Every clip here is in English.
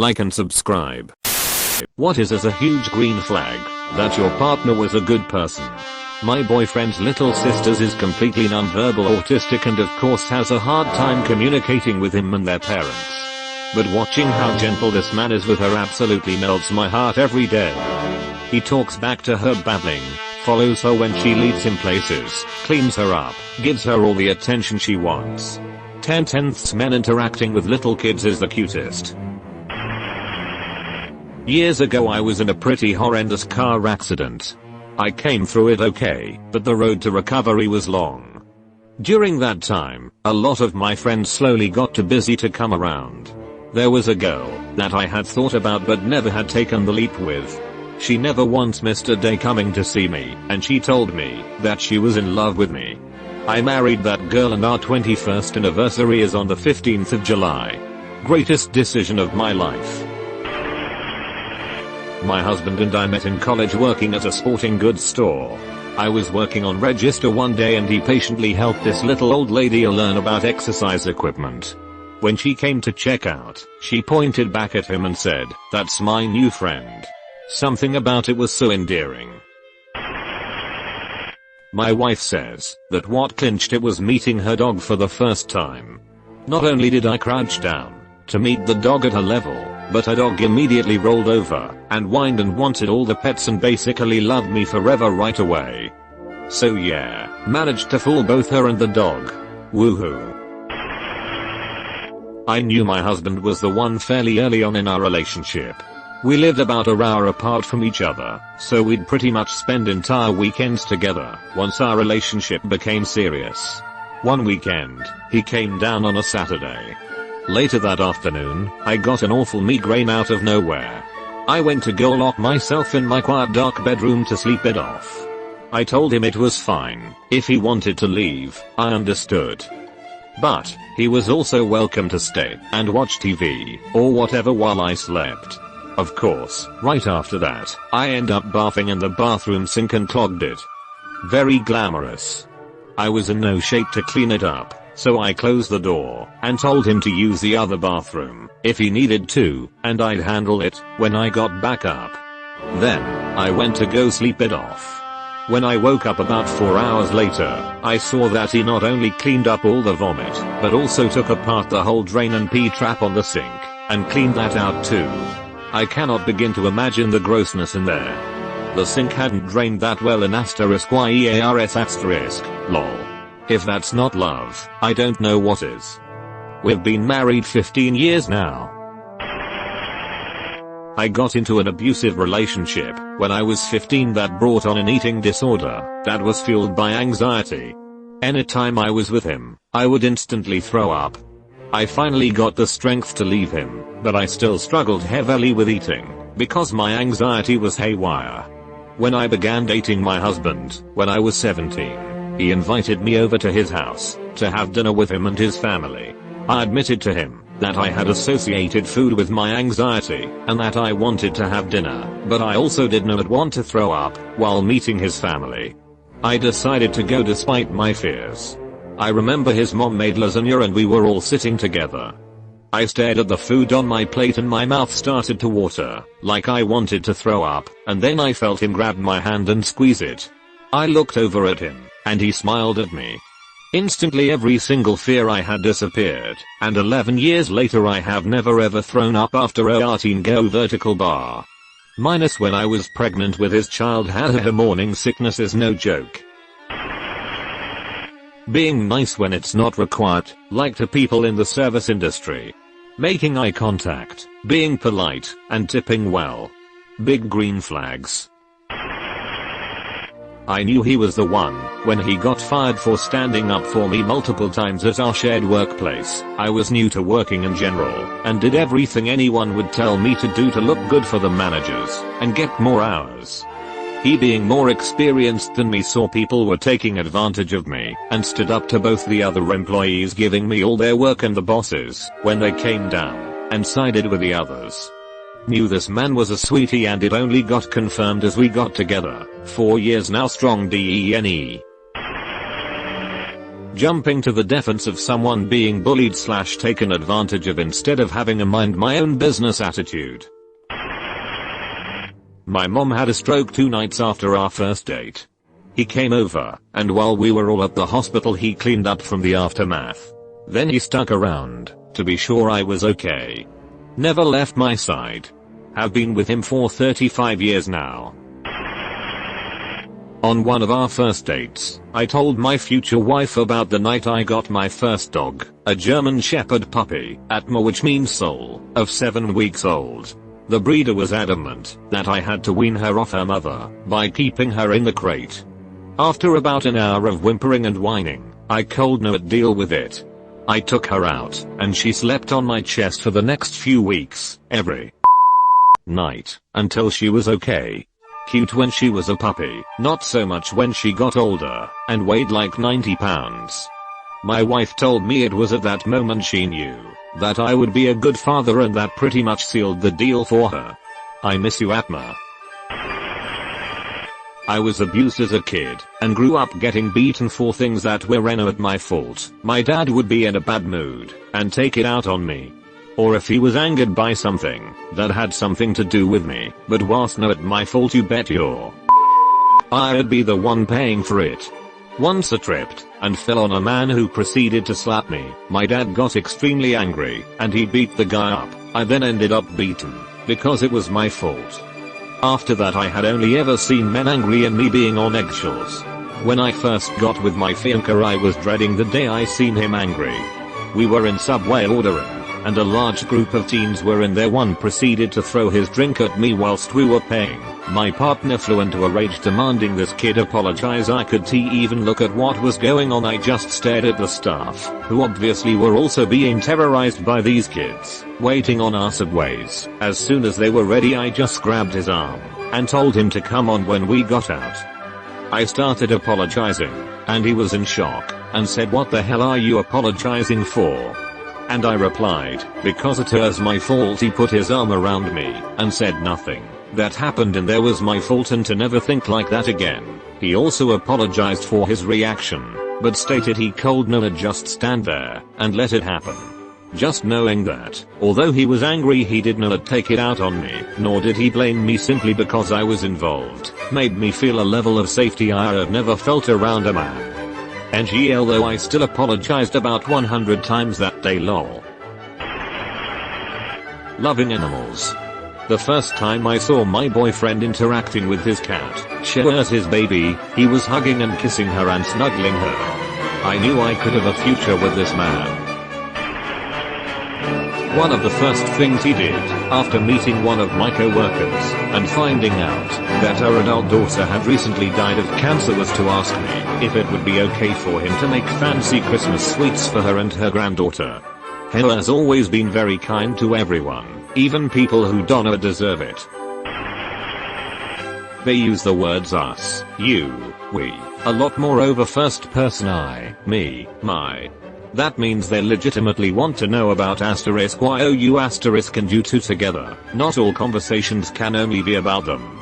like and subscribe. What is as a huge green flag? That your partner was a good person. My boyfriend's little sister's is completely nonverbal autistic and of course has a hard time communicating with him and their parents. But watching how gentle this man is with her absolutely melts my heart every day. He talks back to her babbling, follows her when she leads him places, cleans her up, gives her all the attention she wants. 10/10 men interacting with little kids is the cutest. Years ago I was in a pretty horrendous car accident. I came through it okay, but the road to recovery was long. During that time, a lot of my friends slowly got too busy to come around. There was a girl that I had thought about but never had taken the leap with. She never once missed a day coming to see me, and she told me that she was in love with me. I married that girl and our 21st anniversary is on the 15th of July. Greatest decision of my life. My husband and I met in college working at a sporting goods store. I was working on register one day and he patiently helped this little old lady learn about exercise equipment. When she came to check out, she pointed back at him and said, "That's my new friend." Something about it was so endearing. My wife says that what clinched it was meeting her dog for the first time. Not only did I crouch down to meet the dog at her level, but her dog immediately rolled over and whined and wanted all the pets and basically loved me forever right away. So yeah, managed to fool both her and the dog. Woohoo. I knew my husband was the one fairly early on in our relationship. We lived about an hour apart from each other, so we'd pretty much spend entire weekends together once our relationship became serious. One weekend, he came down on a Saturday. Later that afternoon, I got an awful migraine out of nowhere. I went to go lock myself in my quiet dark bedroom to sleep it off. I told him it was fine if he wanted to leave, I understood. But he was also welcome to stay and watch TV or whatever while I slept. Of course, right after that, I end up bathing in the bathroom sink and clogged it. Very glamorous. I was in no shape to clean it up. So I closed the door and told him to use the other bathroom if he needed to, and I'd handle it when I got back up. Then, I went to go sleep it off. When I woke up about 4 hours later, I saw that he not only cleaned up all the vomit, but also took apart the whole drain and pee trap on the sink, and cleaned that out too. I cannot begin to imagine the grossness in there. The sink hadn't drained that well in *years**, lol. If that's not love, I don't know what is. We've been married 15 years now. I got into an abusive relationship when I was 15 that brought on an eating disorder that was fueled by anxiety. Anytime I was with him, I would instantly throw up. I finally got the strength to leave him, but I still struggled heavily with eating because my anxiety was haywire. When I began dating my husband, when I was 17, he invited me over to his house to have dinner with him and his family. I admitted to him that I had associated food with my anxiety and that I wanted to have dinner, but I also did not want to throw up while meeting his family. I decided to go despite my fears. I remember his mom made lasagna and we were all sitting together. I stared at the food on my plate and my mouth started to water, like I wanted to throw up, and then I felt him grab my hand and squeeze it. I looked over at him, and he smiled at me. Instantly every single fear I had disappeared, and 11 years later I have never ever thrown up after a 18-go vertical bar. Minus when I was pregnant with his child. Her morning sickness is no joke. Being nice when it's not required, like to people in the service industry. Making eye contact, being polite, and tipping well. Big green flags. I knew he was the one when he got fired for standing up for me multiple times at our shared workplace. I was new to working in general and did everything anyone would tell me to do to look good for the managers and get more hours. He, being more experienced than me, saw people were taking advantage of me and stood up to both the other employees, giving me all their work and the bosses when they came down, and sided with the others. Knew this man was a sweetie and it only got confirmed as we got together. 4 years now strong. DENE. jumping to the defense of someone being bullied / taken advantage of instead of having a mind my own business attitude. My mom had a stroke 2 nights after our first date. He came over, and while we were all at the hospital he cleaned up from the aftermath. Then he stuck around, to be sure I was okay. Never left my side. Have been with him for 35 years now. On one of our first dates, I told my future wife about the night I got my first dog, a German Shepherd puppy, Atma, which means soul, of 7 weeks old. The breeder was adamant that I had to wean her off her mother by keeping her in the crate. After about an hour of whimpering and whining, I could not deal with it. I took her out, and she slept on my chest for the next few weeks, every night, until she was okay. Cute when she was a puppy, not so much when she got older, and weighed like 90 pounds. My wife told me it was at that moment she knew that I would be a good father, and that pretty much sealed the deal for her. I miss you, Atma. I was abused as a kid, and grew up getting beaten for things that were not my fault. My dad would be in a bad mood, and take it out on me. Or if he was angered by something that had something to do with me, but was not my fault, you bet your I'd be the one paying for it. Once I tripped and fell on a man who proceeded to slap me. My dad got extremely angry, and he beat the guy up. I then ended up beaten, because it was my fault. After that I had only ever seen men angry and me being on eggshells. When I first got with my fiancé I was dreading the day I seen him angry. We were in Subway ordering, and a large group of teens were in there. One proceeded to throw his drink at me whilst we were paying. My partner flew into a rage demanding this kid apologize. I could even look at what was going on. I just stared at the staff, who obviously were also being terrorized by these kids, waiting on our Subways. As soon as they were ready I just grabbed his arm, and told him to come on when we got out. I started apologizing, and he was in shock, and said, "What the hell are you apologizing for?" And I replied, "Because it was my fault." He put his arm around me, and said nothing that happened and there was my fault, and to never think like that again. He also apologized for his reaction, but stated he could not just stand there and let it happen. Just knowing that, although he was angry, he did not take it out on me, nor did he blame me simply because I was involved, made me feel a level of safety I had never felt around a man. NGL, though I still apologized about 100 times that day, lol. Loving animals. The first time I saw my boyfriend interacting with his cat, Shears his baby, he was hugging and kissing her and snuggling her. I knew I could have a future with this man. One of the first things he did, after meeting one of my co-workers, and finding out that her adult daughter had recently died of cancer, was to ask me if it would be okay for him to make fancy Christmas sweets for her and her granddaughter. He has always been very kind to everyone, even people who don't deserve it. They use the words us, you, we, a lot more over first person I, me, my. That means they legitimately want to know about *you* and you two together. Not all conversations can only be about them.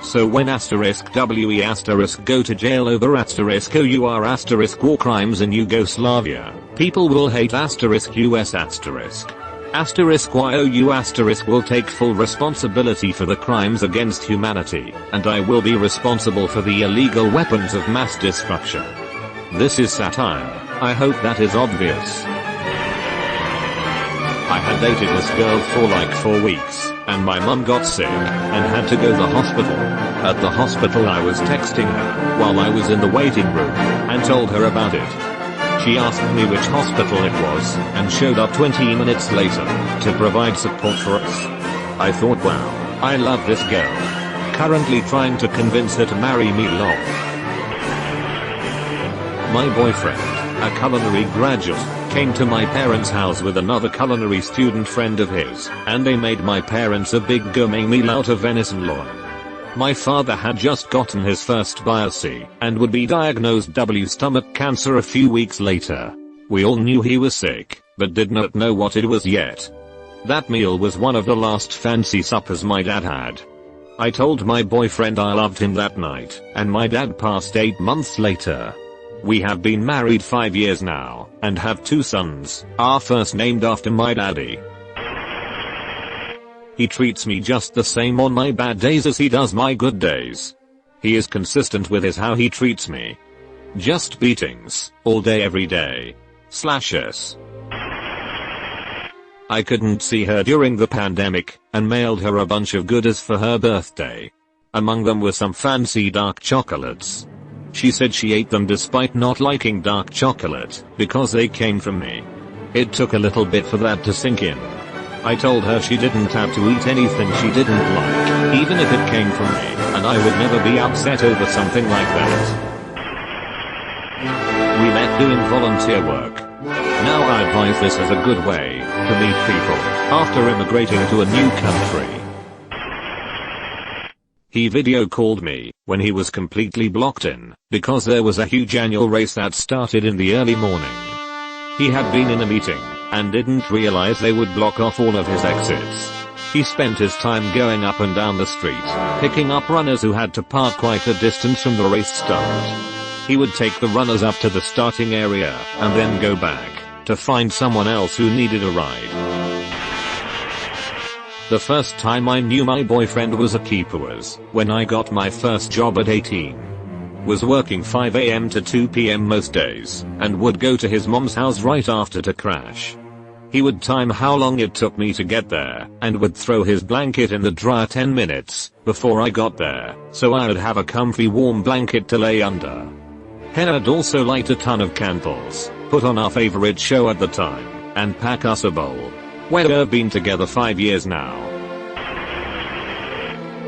So when *we* go to jail over *our* war crimes in Yugoslavia, people will hate *us*. *you* will take full responsibility for the crimes against humanity, and I will be responsible for the illegal weapons of mass destruction. This is satire. I hope that is obvious. I had dated this girl for like 4 weeks, and my mum got sick and had to go to the hospital. At the hospital I was texting her while I was in the waiting room and told her about it. She asked me which hospital it was and showed up 20 minutes later to provide support for us. I thought, wow, I love this girl. Currently trying to convince her to marry me, lol. My boyfriend, a culinary graduate, came to my parents' house with another culinary student friend of his, and they made my parents a big gourmet meal out of venison loin. My father had just gotten his first biopsy, and would be diagnosed stomach cancer a few weeks later. We all knew he was sick, but did not know what it was yet. That meal was one of the last fancy suppers my dad had. I told my boyfriend I loved him that night, and my dad passed 8 months later. We have been married 5 years now, and have 2 sons, our first named after my daddy. He treats me just the same on my bad days as he does my good days. He is consistent with how he treats me. Just beatings, all day every day. /s. I couldn't see her during the pandemic, and mailed her a bunch of goodies for her birthday. Among them were some fancy dark chocolates. She said she ate them despite not liking dark chocolate, because they came from me. It took a little bit for that to sink in. I told her she didn't have to eat anything she didn't like, even if it came from me, and I would never be upset over something like that. We met doing volunteer work. Now I advise this as a good way to meet people after immigrating to a new country. He video called me when he was completely blocked in because there was a huge annual race that started in the early morning. He had been in a meeting and didn't realize they would block off all of his exits. He spent his time going up and down the street, picking up runners who had to park quite a distance from the race start. He would take the runners up to the starting area and then go back to find someone else who needed a ride. The first time I knew my boyfriend was a keeper was when I got my first job at 18. Was working 5 AM to 2 PM most days, and would go to his mom's house right after to crash. He would time how long it took me to get there, and would throw his blanket in the dryer 10 minutes before I got there, so I would have a comfy warm blanket to lay under. He'd also light a ton of candles, put on our favorite show at the time, and pack us a bowl. We've been together 5 years now.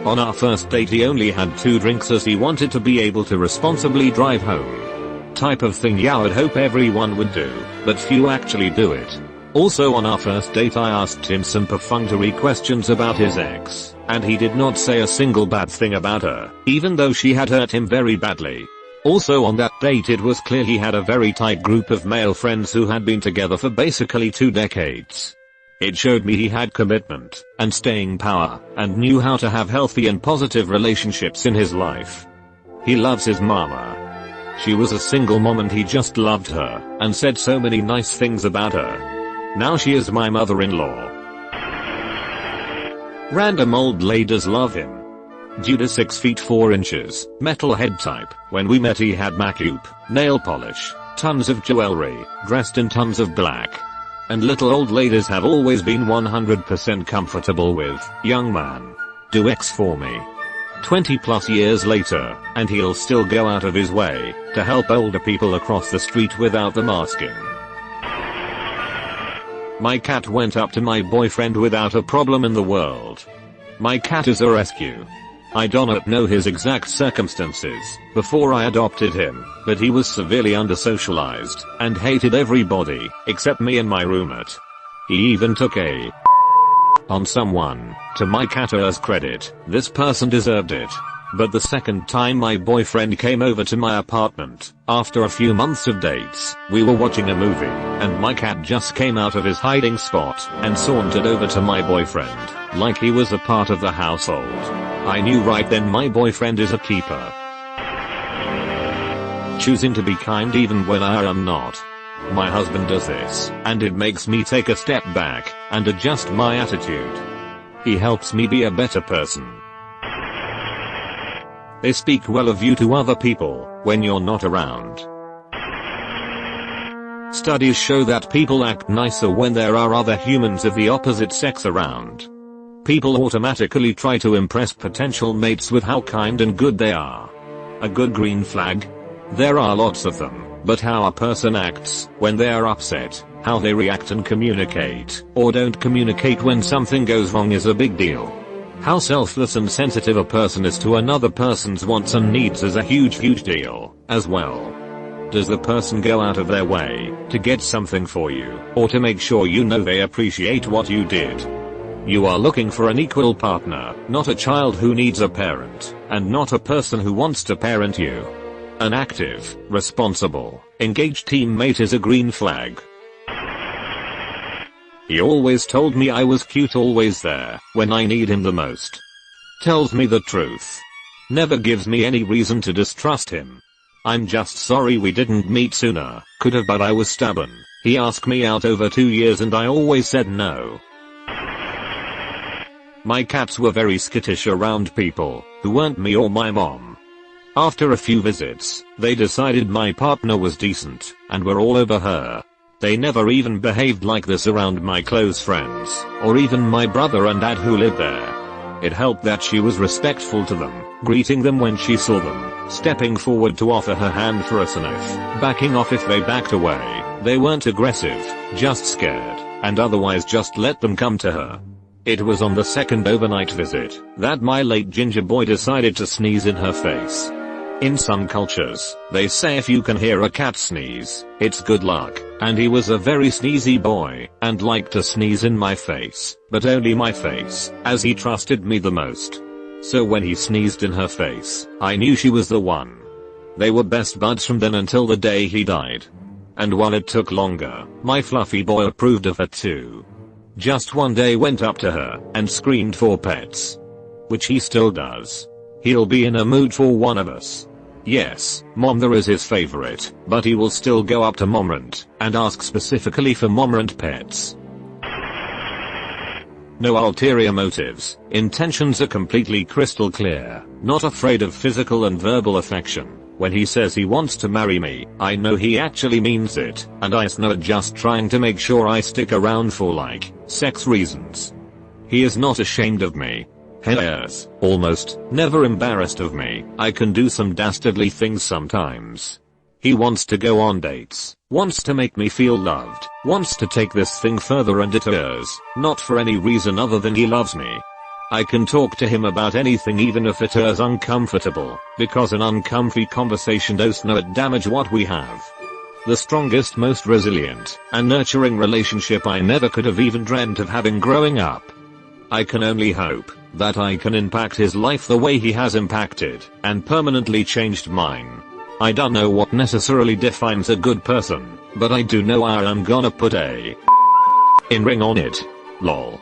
On our first date he only had 2 drinks as he wanted to be able to responsibly drive home. Type of thing yeah I'd hope everyone would do, but few actually do it. Also on our first date I asked him some perfunctory questions about his ex, and he did not say a single bad thing about her, even though she had hurt him very badly. Also on that date it was clear he had a very tight group of male friends who had been together for basically 2 decades. It showed me he had commitment and staying power and knew how to have healthy and positive relationships in his life. He loves his mama. She was a single mom and he just loved her and said so many nice things about her. Now she is my mother-in-law. Random old ladies love him. Due to 6 feet 4 inches, metalhead type, when we met he had makeup, nail polish, tons of jewelry, dressed in tons of black. And little old ladies have always been 100% comfortable with, young man, do X for me. 20 plus years later, and he'll still go out of his way to help older people across the street without them asking. My cat went up to my boyfriend without a problem in the world. My cat is a rescue. I do not know his exact circumstances before I adopted him, but he was severely under-socialized and hated everybody except me and my roommate. He even took a on someone to my cat as credit. This person deserved it. But the second time my boyfriend came over to my apartment, after a few months of dates, we were watching a movie, and my cat just came out of his hiding spot and sauntered over to my boyfriend, like he was a part of the household. I knew right then my boyfriend is a keeper. Choosing to be kind even when I am not. My husband does this, and it makes me take a step back and adjust my attitude. He helps me be a better person. They speak well of you to other people when you're not around. Studies show that people act nicer when there are other humans of the opposite sex around. People automatically try to impress potential mates with how kind and good they are. A good green flag? There are lots of them, but how a person acts when they are upset, how they react and communicate or don't communicate when something goes wrong is a big deal. How selfless and sensitive a person is to another person's wants and needs is a huge deal, as well. Does the person go out of their way to get something for you, or to make sure you know they appreciate what you did? You are looking for an equal partner, not a child who needs a parent, and not a person who wants to parent you. An active, responsible, engaged teammate is a green flag. He always told me I was cute, always there when I need him the most. Tells me the truth. Never gives me any reason to distrust him. I'm just sorry we didn't meet sooner. Could've, but I was stubborn. He asked me out over 2 years and I always said no. My cats were very skittish around people who weren't me or my mom. After a few visits, they decided my partner was decent and were all over her. They never even behaved like this around my close friends, or even my brother and dad who lived there. It helped that she was respectful to them, greeting them when she saw them, stepping forward to offer her hand for a sniff, backing off if they backed away. They weren't aggressive, just scared, and otherwise just let them come to her. It was on the second overnight visit that my late ginger boy decided to sneeze in her face. In some cultures, they say if you can hear a cat sneeze, it's good luck, and he was a very sneezy boy, and liked to sneeze in my face, but only my face, as he trusted me the most. So when he sneezed in her face, I knew she was the one. They were best buds from then until the day he died. And while it took longer, my fluffy boy approved of her too. Just one day went up to her and screamed for pets. Which he still does. He'll be in a mood for one of us. Yes, Momra is his favorite, but he will still go up to Momrant and ask specifically for Momrant pets. No ulterior motives, intentions are completely crystal clear, not afraid of physical and verbal affection. When he says he wants to marry me, I know he actually means it, and I'm not just trying to make sure I stick around for sex reasons. He is not ashamed of me. Hell yes, almost, never embarrassed of me. I can do some dastardly things sometimes. He wants to go on dates, wants to make me feel loved, wants to take this thing further, and it is not for any reason other than he loves me. I can talk to him about anything even if it is uncomfortable, because an uncomfy conversation does not damage what we have. The strongest, most resilient, and nurturing relationship I never could have even dreamt of having growing up. I can only hope that I can impact his life the way he has impacted and permanently changed mine. I don't know what necessarily defines a good person, but I do know I am gonna put a in ring on it. Lol.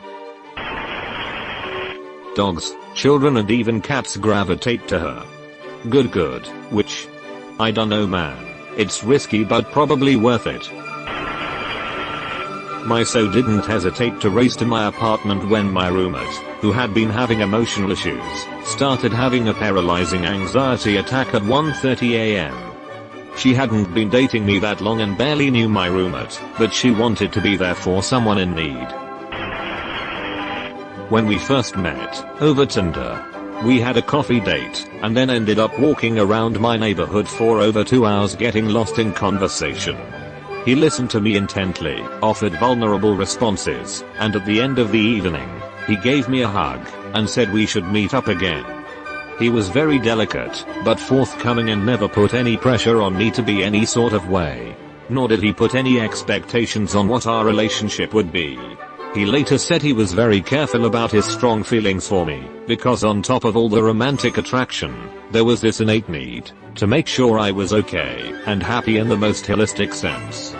Dogs, children and even cats gravitate to her. Good, which? I don't know, man. It's risky but probably worth it. My so didn't hesitate to race to my apartment when my roommate, who had been having emotional issues, started having a paralyzing anxiety attack at 1:30 a.m. She hadn't been dating me that long and barely knew my roommate, but she wanted to be there for someone in need. When we first met, over Tinder, we had a coffee date, and then ended up walking around my neighborhood for over 2 hours getting lost in conversation. He listened to me intently, offered vulnerable responses, and at the end of the evening, he gave me a hug, and said we should meet up again. He was very delicate, but forthcoming and never put any pressure on me to be any sort of way. Nor did he put any expectations on what our relationship would be. He later said he was very careful about his strong feelings for me, because on top of all the romantic attraction, there was this innate need to make sure I was okay and happy in the most holistic sense.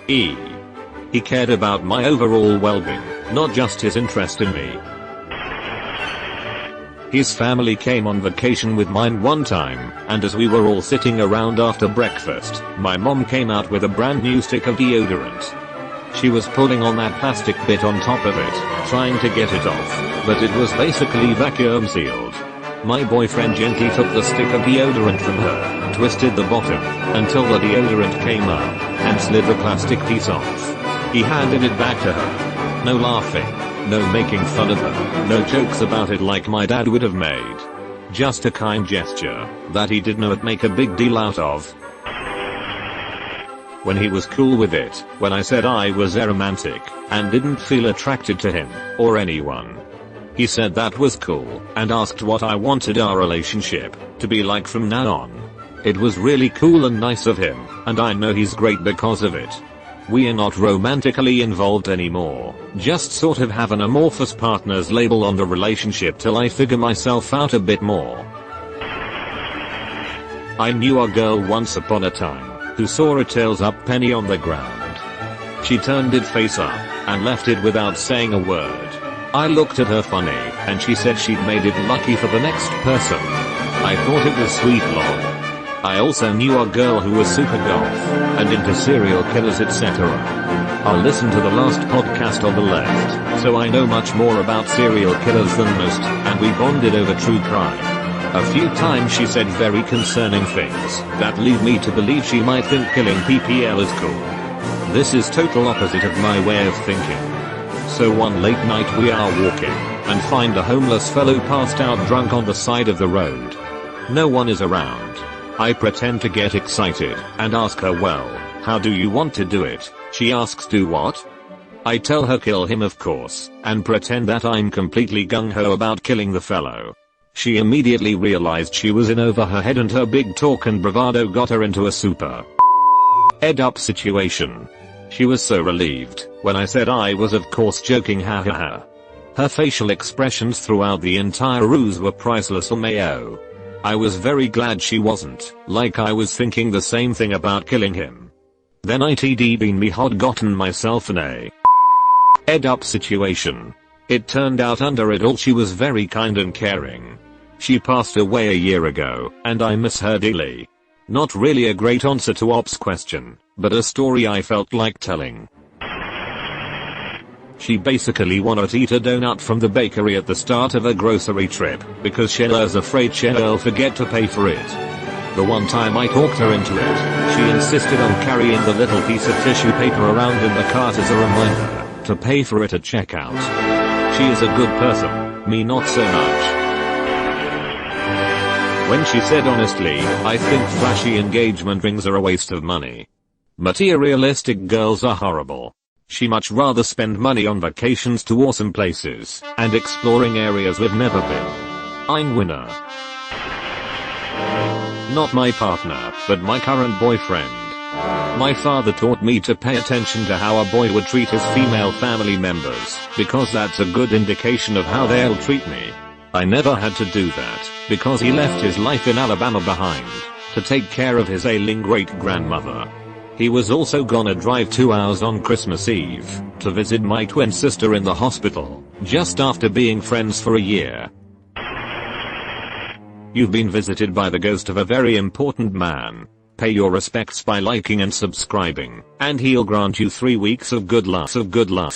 He cared about my overall well-being, not just his interest in me. His family came on vacation with mine one time, and as we were all sitting around after breakfast, my mom came out with a brand new stick of deodorant. She was pulling on that plastic bit on top of it, trying to get it off, but it was basically vacuum sealed. My boyfriend gently took the stick of deodorant from her, twisted the bottom, until the deodorant came up, and slid the plastic piece off. He handed it back to her. No laughing, no making fun of her, no jokes about it like my dad would have made. Just a kind gesture that he did not make a big deal out of. When he was cool with it, when I said I was aromantic and didn't feel attracted to him or anyone, he said that was cool and asked what I wanted our relationship to be like from now on. It was really cool and nice of him, and I know he's great because of it. We are not romantically involved anymore, just sort of have an amorphous partner's label on the relationship till I figure myself out a bit more. I knew a girl once upon a time who saw a tails up penny on the ground. She turned it face up and left it without saying a word. I looked at her funny, and she said she'd made it lucky for the next person. I thought it was sweet lol. I also knew a girl who was super goth and into serial killers etc. I'll listen to the last podcast on the left, so I know much more about serial killers than most, and we bonded over true crime. A few times she said very concerning things that lead me to believe she might think killing PPL is cool. This is total opposite of my way of thinking. So one late night we are walking and find a homeless fellow passed out drunk on the side of the road. No one is around. I pretend to get excited and ask her, well, how do you want to do it? She asks, do what? I tell her kill him of course, and pretend that I'm completely gung-ho about killing the fellow. She immediately realized she was in over her head and her big talk and bravado got her into a super up situation. She was so relieved when I said I was of course joking, ha ha ha. Her facial expressions throughout the entire ruse were priceless, LMAO. I was very glad she wasn't, like I was thinking the same thing about killing him. Then it'd been me had gotten myself in a up situation. It turned out under it all she was very kind and caring. She passed away a year ago, and I miss her dearly. Not really a great answer to Op's question, but a story I felt like telling. She basically wanted to eat a donut from the bakery at the start of a grocery trip, because Sheila's afraid Sheila'll forget to pay for it. The one time I talked her into it, she insisted on carrying the little piece of tissue paper around in the cart as a reminder to pay for it at checkout. She is a good person, me not so much. When she said honestly, I think flashy engagement rings are a waste of money. Materialistic girls are horrible. She much rather spend money on vacations to awesome places and exploring areas we've never been. I'm winner. Not my partner, but my current boyfriend. My father taught me to pay attention to how a boy would treat his female family members, because that's a good indication of how they'll treat me. I never had to do that, because he left his life in Alabama behind to take care of his ailing great-grandmother. He was also gonna drive 2 hours on Christmas Eve to visit my twin sister in the hospital, just after being friends for a year. You've been visited by the ghost of a very important man. Pay your respects by liking and subscribing, and he'll grant you 3 weeks of good luck.